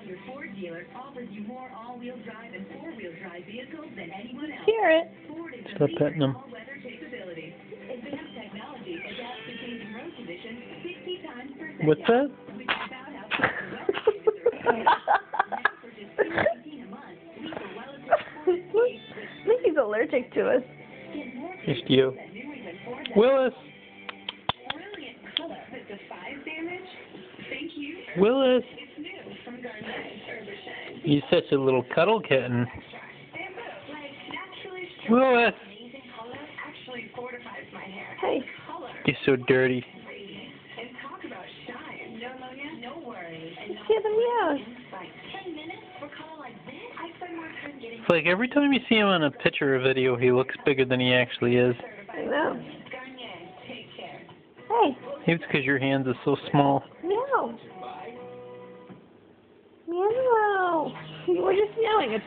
Your Ford dealer offers you more all-wheel drive and four-wheel drive vehicles than anyone else. Hear it. Ford is Stop petting them. all-weather capability. Advanced technology adapts to changing road conditions 60 times per second. What's that? Which is about how fast the weather changes. Now for just $2.19 a month, leave the Willis Ford Escape with I think he's allergic to us. Just you. that new reason Ford has Willis! brilliant color that defies damage. Thank you. Willis! It's new from Garnier Herbicide. You're such a little cuddle kitten. Shampoo, like naturally Willis! amazing color, actually fortifies my hair. Hey. Color. You're so dirty. And talk about shine. No ammonia, no worries. And Give him yes. like 10 minutes for color like this. I spend more time getting It's like every time you see him on a picture or video, he looks bigger than he actually is. I know. Garnier. Take care. Hey. Maybe it's because your hands are so small. Meow. Meow. You were just meowing. It's